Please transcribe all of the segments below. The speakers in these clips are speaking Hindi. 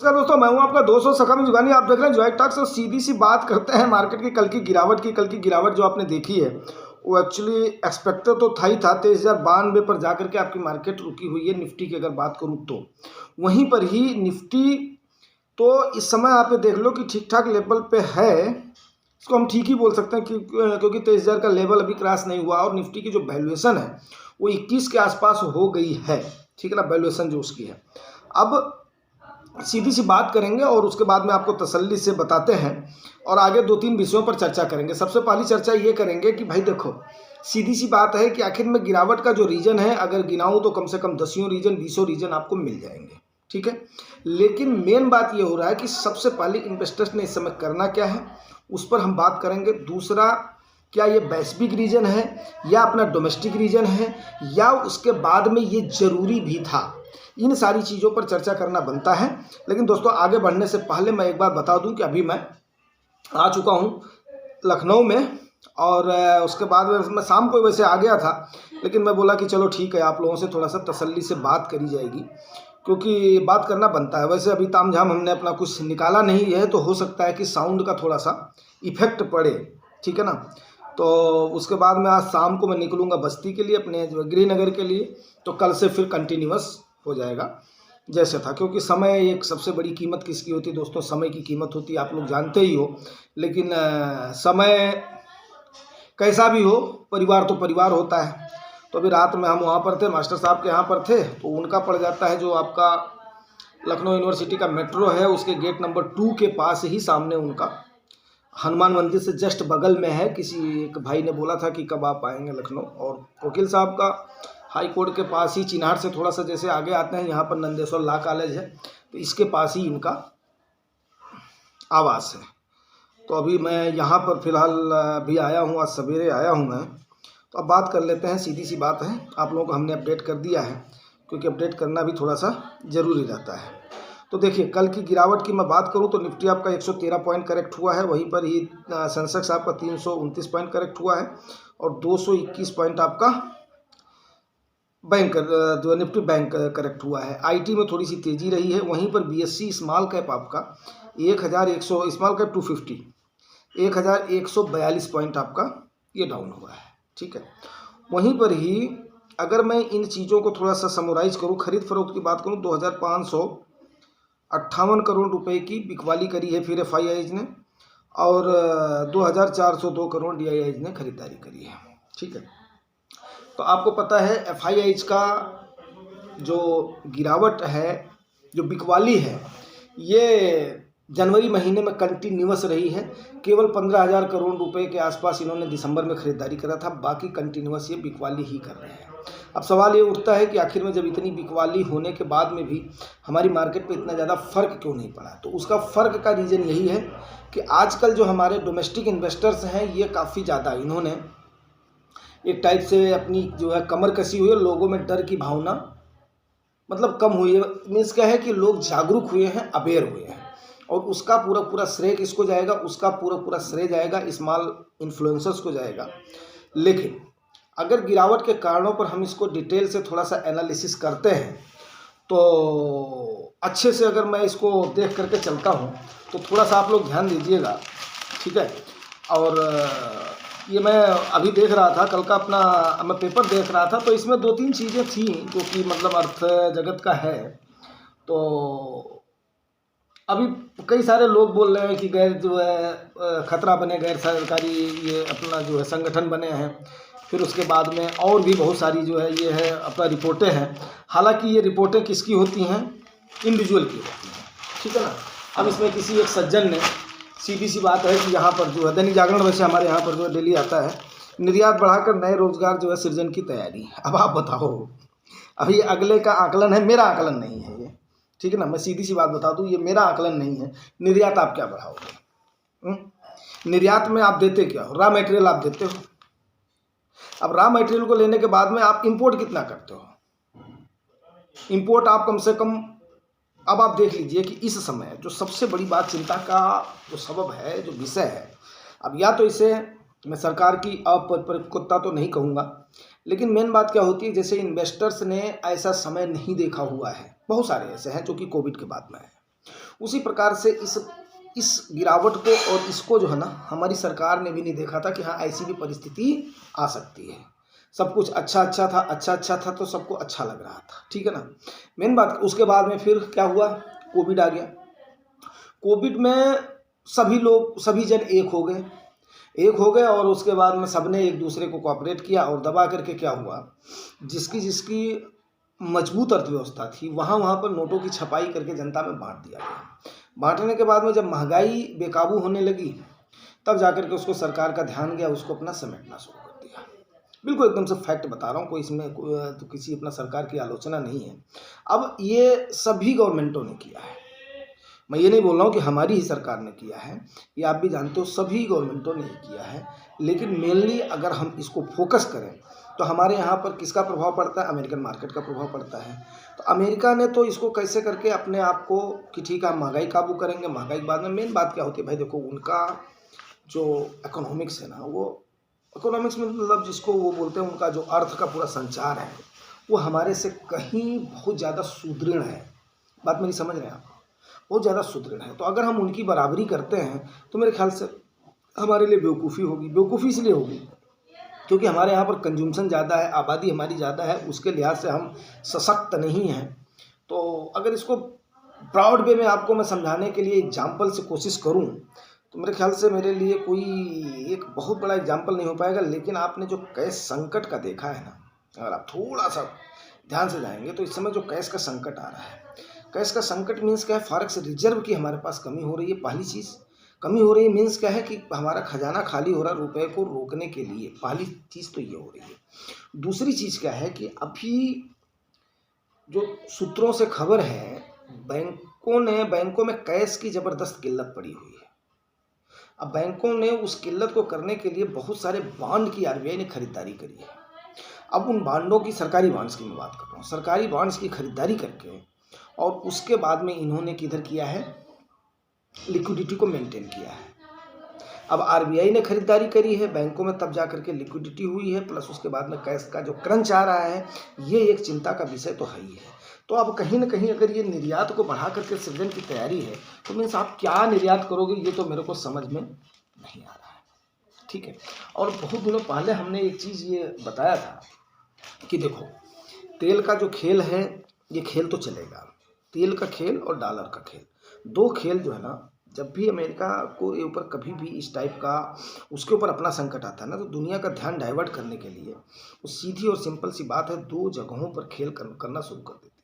नमस्कार दोस्तों, मैं हूं आपका दोस्त और सखा जुगानी। आप देख रहे हैं जॉय टॉक्स। और सीधी सी बात करते हैं मार्केट की कल की गिरावट जो आपने देखी है वो एक्चुअली एक्सपेक्टेड तो था ही था। 23,092 पर जाकर के आपकी मार्केट रुकी हुई है। निफ्टी की अगर बात करूं तो वहीं पर ही निफ्टी तो इस समय आप ये देख लो कि ठीक ठाक लेवल पे है। इसको हम ठीक ही बोल सकते हैं क्योंकि 23,000 का लेवल अभी क्रॉस नहीं हुआ और निफ्टी की जो वैल्यूएशन है वो 21 के आसपास हो गई है। ठीक है ना, वैल्यूएशन जो उसकी है। अब सीधी सी बात करेंगे और उसके बाद में आपको तसल्ली से बताते हैं और आगे 2-3 विषयों पर चर्चा करेंगे। सबसे पहली चर्चा ये करेंगे कि भाई देखो, सीधी सी बात है कि आखिर में गिरावट का जो रीजन है, अगर गिनाऊं तो कम से कम 10 रीजन 20 रीजन आपको मिल जाएंगे। ठीक है, लेकिन मेन बात ये हो रहा है कि सबसे पहले इन्वेस्टर्स ने इस समय करना क्या है उस पर हम बात करेंगे। दूसरा, क्या ये वैश्विक रीजन है या अपना डोमेस्टिक रीजन है या उसके बाद में ये जरूरी भी था, इन सारी चीज़ों पर चर्चा करना बनता है। लेकिन दोस्तों, आगे बढ़ने से पहले मैं एक बात बता दूं कि अभी मैं आ चुका हूं लखनऊ में और उसके बाद मैं शाम को वैसे आ गया था, लेकिन मैं बोला कि चलो ठीक है, आप लोगों से थोड़ा सा तसल्ली से बात करी जाएगी क्योंकि बात करना बनता है। वैसे अभी तामझाम हमने अपना कुछ निकाला नहीं है, तो हो सकता है कि साउंड का थोड़ा सा इफेक्ट पड़े। ठीक है ना, तो उसके बाद में आज शाम को मैं निकलूँगा बस्ती के लिए, अपने गृहनगर के लिए। तो कल से फिर कंटिन्यूअस हो जाएगा जैसे था, क्योंकि समय एक सबसे बड़ी कीमत किसकी होती है दोस्तों? समय की कीमत होती है, आप लोग जानते ही हो। लेकिन समय कैसा भी हो, परिवार तो परिवार होता है। तो अभी रात में हम वहाँ पर थे, मास्टर साहब के यहाँ पर थे, तो उनका पड़ जाता है जो आपका लखनऊ यूनिवर्सिटी का मेट्रो है, उसके गेट नंबर 2 के पास ही सामने उनका हनुमान मंदिर से जस्ट बगल में है। किसी एक भाई ने बोला था कि कब आप आएंगे लखनऊ, और वकील साहब का हाई कोर्ट के पास ही, चिन्हार से थोड़ा सा जैसे आगे आते हैं, यहाँ पर नंदेश्वर लॉ कॉलेज है, तो इसके पास ही इनका आवास है। तो अभी मैं यहाँ पर फ़िलहाल अभी आया हूँ, आज सवेरे आया हूँ मैं। तो अब बात कर लेते हैं। सीधी सी बात है, आप लोगों को हमने अपडेट कर दिया है क्योंकि अपडेट करना भी थोड़ा सा ज़रूरी रहता है। तो देखिए, कल की गिरावट की मैं बात करूं तो निफ्टी आपका 113 पॉइंट करेक्ट हुआ है। वहीं पर ही सेंसेक्स आपका 329 पॉइंट करेक्ट हुआ है और 221 पॉइंट आपका बैंक जो निफ्टी बैंक करेक्ट हुआ है। आईटी में थोड़ी सी तेज़ी रही है। वहीं पर बीएससी स्मॉल कैप आपका 1100, स्मॉल कैप 250, 1142 पॉइंट आपका ये डाउन हुआ है। ठीक है, वहीं पर ही अगर मैं इन चीज़ों को थोड़ा सा समराइज करूँ, खरीद फरोख्त की बात करूँ, 2558 करोड़ रुपए की बिकवाली करी है फिर एफआईआईज ने, और 2402 करोड़ डीआईआईज ने खरीदारी करी है। ठीक है, तो आपको पता है एफआईआईज का जो गिरावट है, जो बिकवाली है, ये जनवरी महीने में कंटिन्यूअस रही है। केवल 15,000 करोड़ रुपए के आसपास इन्होंने दिसंबर में खरीदारी करा था, बाकी कंटिन्यूअस ये बिकवाली ही कर रहे हैं। अब सवाल ये उठता है कि आखिर में जब इतनी बिकवाली होने के बाद में भी हमारी मार्केट पे इतना ज़्यादा फ़र्क क्यों नहीं पड़ा? तो उसका फ़र्क का रीज़न यही है कि आजकल जो हमारे डोमेस्टिक इन्वेस्टर्स हैं, ये काफ़ी ज़्यादा इन्होंने एक टाइप से अपनी जो है कमर कसी हुई है। लोगों में डर की भावना मतलब कम हुई है। मीन्स क्या है कि लोग जागरूक हुए हैं, अवेयर हुए हैं, और उसका पूरा पूरा श्रेय किसको जाएगा? उसका पूरा पूरा श्रेय जाएगा स्मॉल इन्फ्लुएंसर्स को जाएगा। लेकिन अगर गिरावट के कारणों पर हम इसको डिटेल से थोड़ा सा एनालिसिस करते हैं तो अच्छे से अगर मैं इसको देख करके चलता हूँ तो थोड़ा सा आप लोग ध्यान दीजिएगा। ठीक है, और ये मैं अभी देख रहा था, कल का अपना मैं पेपर देख रहा था, तो इसमें 2-3 चीज़ें थी जो कि मतलब अर्थ जगत का है। तो अभी कई सारे लोग बोल रहे हैं कि गैर जो है खतरा बने, गैर सरकारी ये अपना जो है संगठन बने हैं। फिर उसके बाद में और भी बहुत सारी जो है ये है अपना रिपोर्टें हैं। हालांकि ये रिपोर्टें किसकी होती हैं? इंडिविजुअल की होती हैं। ठीक है ना। अब इसमें किसी एक सज्जन ने, सीधी सी बात है कि यहाँ पर जो है दैनिक जागरण वैसे हमारे यहाँ पर जो है डेली आता है, निर्यात बढ़ाकर नए रोजगार जो है सृजन की तैयारी। अब आप बताओ, अभी अगले का आकलन है, मेरा आकलन नहीं है ये। ठीक है ना, मैं सीधी सी बात बता दूं, ये मेरा आकलन नहीं है। निर्यात आप क्या बढ़ाओगे? निर्यात में आप देते क्या हो? रॉ मटेरियल आप देते हो। अब रॉ मटेरियल को लेने के बाद में आप इंपोर्ट कितना करते हो? इंपोर्ट आप कम से कम, अब आप देख लीजिए कि इस समय जो सबसे बड़ी बात, चिंता का जो सबब है, जो विषय है, अब या तो इसे मैं सरकार की अपरिपक्वता तो नहीं कहूँगा, लेकिन मेन बात क्या होती है, जैसे इन्वेस्टर्स ने ऐसा समय नहीं देखा हुआ है। बहुत सारे ऐसे हैं जो कि कोविड के बाद में है, उसी प्रकार से इस गिरावट को और इसको जो है ना, हमारी सरकार ने भी नहीं देखा था कि हाँ ऐसी भी परिस्थिति आ सकती है। सब कुछ अच्छा अच्छा था तो सबको अच्छा लग रहा था, ठीक है ना। मेन बात, उसके बाद में फिर क्या हुआ, कोविड आ गया। कोविड में सभी जन एक हो गए और उसके बाद में सबने एक दूसरे को कोऑपरेट किया और दबा करके क्या हुआ, जिसकी मजबूत अर्थव्यवस्था थी वहाँ पर नोटों की छपाई करके जनता में बांट दिया गया। बांटने के बाद में जब महंगाई बेकाबू होने लगी तब जाकर के उसको सरकार का ध्यान गया, उसको अपना समेटना शुरू कर दिया। बिल्कुल एकदम से फैक्ट बता रहा हूँ, कोई इसमें तो किसी अपना सरकार की आलोचना नहीं है। अब ये सभी गवर्नमेंटों ने किया है, मैं ये नहीं बोल रहा हूँ कि हमारी ही सरकार ने किया है, ये आप भी जानते हो सभी गवर्नमेंटों ने किया है। लेकिन मेनली अगर हम इसको फोकस करें तो हमारे यहाँ पर किसका प्रभाव पड़ता है, अमेरिकन मार्केट का प्रभाव पड़ता है। तो अमेरिका ने तो इसको कैसे करके अपने आप को कि ठीक है महंगाई काबू करेंगे, महंगाई के बाद में मेन बात क्या होती है भाई, देखो उनका जो इकोनॉमिक्स है ना, वो इकोनॉमिक्स में मतलब जिसको वो बोलते हैं उनका जो अर्थ का पूरा संचार है वो हमारे से कहीं बहुत ज़्यादा सुदृढ़ है। बात मेरी समझ रहे हैं आप, बहुत ज़्यादा सुदृढ़ है। तो अगर हम उनकी बराबरी करते हैं तो मेरे ख्याल से हमारे लिए बेवकूफ़ी होगी। बेवकूफ़ी इसलिए होगी क्योंकि हमारे यहाँ पर कंज्यूमशन ज़्यादा है, आबादी हमारी ज़्यादा है, उसके लिहाज से हम सशक्त नहीं हैं। तो अगर इसको प्राउड वे में आपको मैं समझाने के लिए एग्जाम्पल से कोशिश करूँ तो मेरे ख्याल से मेरे लिए कोई एक बहुत बड़ा एग्जाम्पल नहीं हो पाएगा। लेकिन आपने जो कैश संकट का देखा है ना, अगर आप थोड़ा सा ध्यान से जाएंगे तो इस समय जो कैश का संकट आ रहा है, कैश का संकट मीन्स क्या है, फॉरेक्स रिजर्व की हमारे पास कमी हो रही है। पहली चीज़ कमी हो रही है मीन्स क्या है कि हमारा खजाना खाली हो रहा है रुपए को रोकने के लिए, पहली चीज़ तो ये हो रही है। दूसरी चीज़ क्या है कि अभी जो सूत्रों से खबर है, बैंकों में कैश की ज़बरदस्त किल्लत पड़ी हुई है। अब बैंकों ने उस किल्लत को करने के लिए बहुत सारे बॉन्ड की आरबीआई ने खरीदारी करी है। अब उन बॉन्डों की, सरकारी बॉन्ड्स की मैं बात कर रहा हूँ, सरकारी बॉन्ड्स की खरीदारी करके और उसके बाद में इन्होंने किधर किया है, लिक्विडिटी को मेंटेन किया है। अब आरबीआई ने खरीदारी करी है बैंकों में, तब जाकर के लिक्विडिटी हुई है, प्लस उसके बाद में कैश का जो क्रंच आ रहा है, ये एक चिंता का विषय तो है ही है। तो अब कहीं ना कहीं अगर ये निर्यात को बढ़ा करके सृजन की तैयारी है तो मीन्स आप क्या निर्यात करोगे ये तो मेरे को समझ में नहीं आ रहा है, ठीक है। और बहुत दिनों पहले हमने एक चीज़ ये बताया था कि देखो तेल का जो खेल है ये खेल तो चलेगा, तेल का खेल और डॉलर का खेल, दो खेल जो है ना, जब भी अमेरिका को ये ऊपर कभी भी इस टाइप का उसके ऊपर अपना संकट आता है ना, तो दुनिया का ध्यान डाइवर्ट करने के लिए वो सीधी और सिंपल सी बात है, दो जगहों पर खेल करना शुरू कर देती है।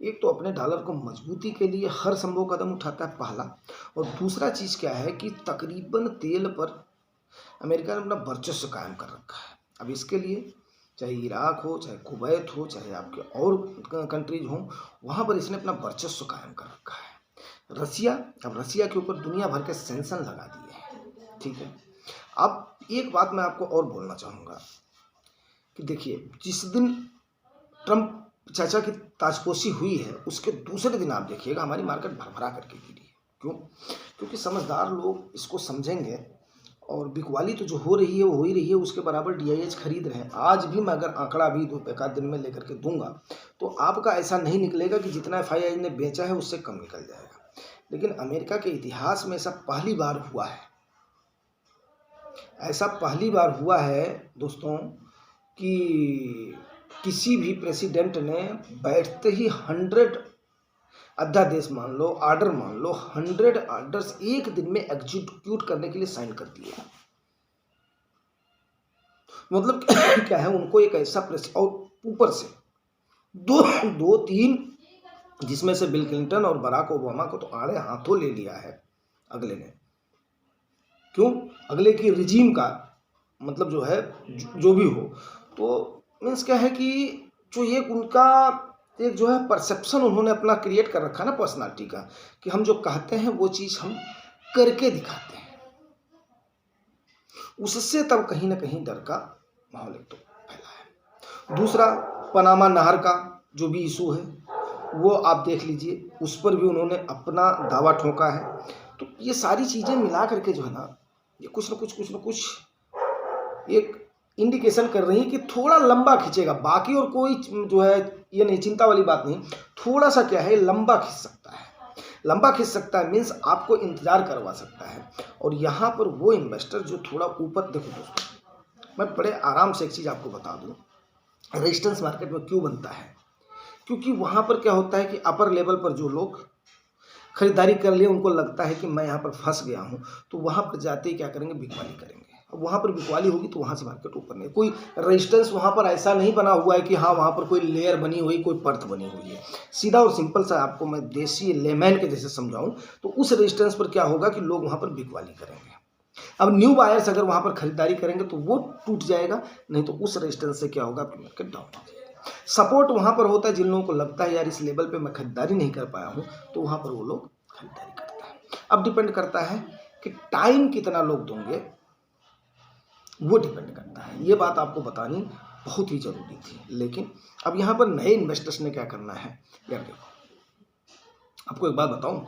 एक तो अपने डॉलर को मजबूती के लिए हर संभव कदम उठाता है पहला, और दूसरा चीज़ क्या है कि तकरीबन तेल पर अमेरिका ने अपना वर्चस्व कायम कर रखा है। अब इसके लिए चाहे इराक हो, चाहे कुवैत हो, चाहे आपके और कंट्रीज हों, वहाँ पर इसने अपना वर्चस्व कायम कर रखा है। अब रसिया के ऊपर दुनिया भर के सैंक्शन लगा दिए हैं, ठीक है। अब एक बात मैं आपको और बोलना चाहूँगा कि देखिए जिस दिन ट्रम्प चाचा की ताजपोशी हुई है उसके दूसरे दिन आप देखिएगा हमारी मार्केट भरभरा करके गिरी है। क्यों? क्योंकि समझदार लोग इसको समझेंगे और बिकवाली तो जो हो रही है वो हो ही रही है, उसके बराबर डीआईएच खरीद रहे हैं। आज भी मैं अगर आंकड़ा भी एक आध दिन में लेकर के दूंगा तो आपका ऐसा नहीं निकलेगा कि जितना एफआईआई ने बेचा है उससे कम निकल जाएगा। लेकिन अमेरिका के इतिहास में ऐसा पहली बार हुआ है दोस्तों कि किसी भी प्रेसिडेंट ने बैठते ही 100 अध्यादेश मान लो, ऑर्डर मान लो, 100 ऑर्डर्स एक दिन में एग्जीक्यूट करने के लिए साइन कर दिए। मतलब क्या है, उनको एक ऐसा प्रेस, और ऊपर से दो तीन, जिसमें से बिल क्लिंटन और बराक ओबामा को तो आड़े हाथों ले लिया है अगले ने। क्यों? अगले की रिजीम का मतलब जो है जो भी हो, तो मीन्स क्या है कि जो ये उनका एक जो है परसेप्शन उन्होंने अपना क्रिएट कर रखा है ना पर्सनालिटी का, कि हम जो कहते हैं वो चीज़ हम करके दिखाते हैं, उससे तब कहीं ना कहीं डर का माहौल एक तो फैला है। दूसरा पनामा नहर का जो भी इशू है वो आप देख लीजिए, उस पर भी उन्होंने अपना दावा ठोका है। तो ये सारी चीज़ें मिला करके जो है ना, ये कुछ ना कुछ एक इंडिकेशन कर रही है कि थोड़ा लंबा खींचेगा। बाकी और कोई जो है ये नहीं, चिंता वाली बात नहीं, थोड़ा सा क्या है लंबा खींच सकता है। लंबा खींच सकता है, मीन्स आपको इंतज़ार करवा सकता है। और यहाँ पर वो इन्वेस्टर जो थोड़ा ऊपर, देखो दोस्तों मैं बड़े आराम से एक चीज़ आपको बता दूँ, रेजिस्टेंस मार्केट में क्यों बनता है, क्योंकि वहाँ पर क्या होता है कि अपर लेवल पर जो लोग खरीदारी कर लिए उनको लगता है कि मैं यहाँ पर फंस गया हूँ, तो वहाँ पर जाते ही क्या करेंगे, बिकवाली करेंगे। अब वहाँ पर बिकवाली होगी तो वहाँ से मार्केट ऊपर नहीं, कोई रेजिस्टेंस वहाँ पर ऐसा नहीं बना हुआ है कि हाँ वहाँ पर कोई लेयर बनी हुई, कोई परत बनी हुई है। सीधा और सिंपल सा आपको मैं देसी लेमैन के जैसे समझाऊँ तो उस रेजिस्टेंस पर क्या होगा कि लोग वहाँ पर बिकवाली करेंगे। अब न्यू बायर्स अगर वहाँ पर खरीदारी करेंगे तो वो टूट जाएगा, नहीं तो उस रेजिस्टेंस से क्या होगा, आपकी मार्केट डाउन हो जाएगी। सपोर्ट वहाँ पर होता है जिन लोगों को लगता है यार इस लेवल पे मैं खरीदारी नहीं कर पाया हूँ, तो वहाँ पर वो लोग खरीदारी करता है। अब डिपेंड करता है कि टाइम कितना लोग दोगे, वो डिपेंड करता है। ये बात आपको बतानी बहुत ही ज़रूरी थी। लेकिन अब यहाँ पर नए इन्वेस्टर्स ने क्या करना है, यार देखो आपको एक बात बताऊं,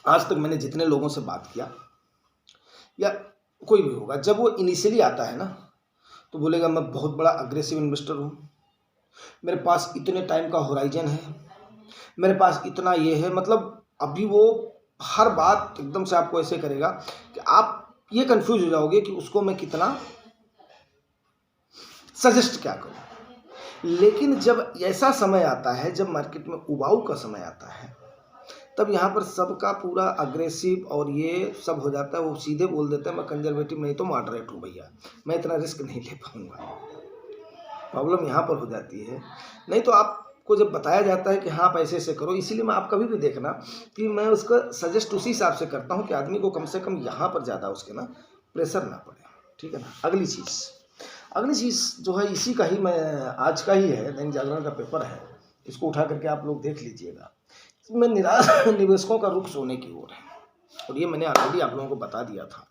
आज तक मैंने जितने लोगों से बात किया या कोई भी होगा, जब वो इनिशियली आता है ना तो बोलेगा मैं बहुत बड़ा अग्रेसिव इन्वेस्टर हूँ, मेरे पास इतने टाइम का होराइजन है, मेरे पास इतना ये है, मतलब अभी वो हर बात एकदम से आपको ऐसे करेगा कि आप ये कंफ्यूज हो जाओगे कि उसको मैं कितना सजेस्ट क्या करूं। लेकिन जब ऐसा समय आता है, जब मार्केट में उबाऊ का समय आता है, तब यहाँ पर सबका पूरा अग्रेसिव और ये सब हो जाता है। वो सीधे बोल देता है मैं कंजर्वेटिव नहीं तो मॉडरेट हूँ भैया, मैं इतना रिस्क नहीं ले पाऊंगा। प्रॉब्लम यहाँ पर हो जाती है। नहीं तो आपको जब बताया जाता है कि हाँ आप ऐसे ऐसे करो, इसीलिए मैं आप कभी भी देखना कि मैं उसका सजेस्ट उसी हिसाब से करता हूँ कि आदमी को कम से कम यहाँ पर ज़्यादा उसके ना प्रेशर ना पड़े, ठीक है ना। अगली चीज़ जो है इसी का ही, मैं आज का ही है, दैनिक जागरण का पेपर है, इसको उठा करके आप लोग देख लीजिएगा। इसमें निराश निवेशकों का रुख सोने की ओर है, और ये मैंने ऑलरेडी आप लोगों को बता दिया था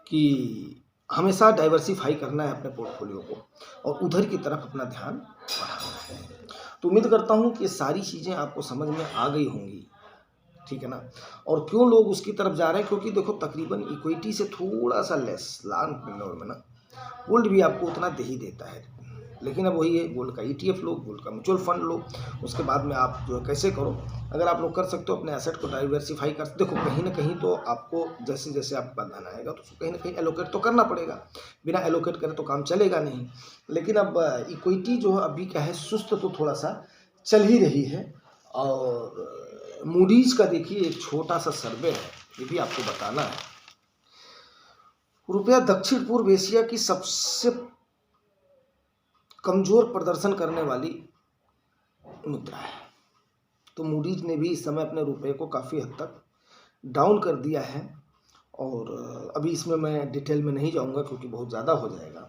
कि हमेशा डाइवर्सिफाई करना है अपने पोर्टफोलियो को और उधर की तरफ अपना ध्यान बढ़ाना है। तो उम्मीद करता हूँ कि ये सारी चीज़ें आपको समझ में आ गई होंगी, ठीक है ना। और क्यों लोग उसकी तरफ जा रहे हैं, क्योंकि देखो तकरीबन इक्विटी से थोड़ा सा लेस लॉन्ग में ना गोल्ड भी आपको उतना दे ही देता है। लेकिन अब वही है, गोल्ड का ETF लो, गोल्ड का म्यूचुअल फंड लो, उसके बाद में आप जो है कैसे करो, अगर आप लोग कर सकते हो अपने एसेट को डाइवर्सिफाई कर, देखो कहीं ना कहीं तो आपको जैसे जैसे आपके पास धन आएगा तो उसको कहीं ना कहीं एलोकेट तो करना पड़ेगा, बिना एलोकेट करे तो काम चलेगा नहीं। लेकिन अब इक्विटी जो है अभी क्या है, सुस्त तो थोड़ा सा चल ही रही है। और मूडीज का देखिए एक छोटा सा सर्वे है, ये भी आपको बताना है। रुपया दक्षिण पूर्व एशिया की सबसे कमजोर प्रदर्शन करने वाली मुद्रा है। तो मूडीज ने भी इस समय अपने रुपये को काफ़ी हद तक डाउन कर दिया है। और अभी इसमें मैं डिटेल में नहीं जाऊंगा क्योंकि बहुत ज़्यादा हो जाएगा।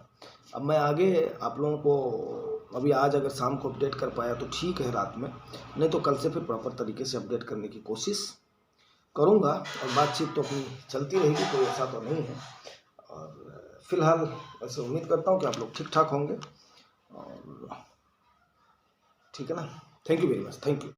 अब मैं आगे आप लोगों को अभी आज अगर शाम को अपडेट कर पाया तो ठीक है, रात में, नहीं तो कल से फिर प्रॉपर तरीके से अपडेट करने की कोशिश करूंगा। और बातचीत तो अपनी चलती रहेगी, कोई ऐसा तो नहीं है। और फिलहाल ऐसे उम्मीद करता हूँ कि आप लोग ठीक ठाक होंगे, और ठीक है ना। Thank you very much, thank you.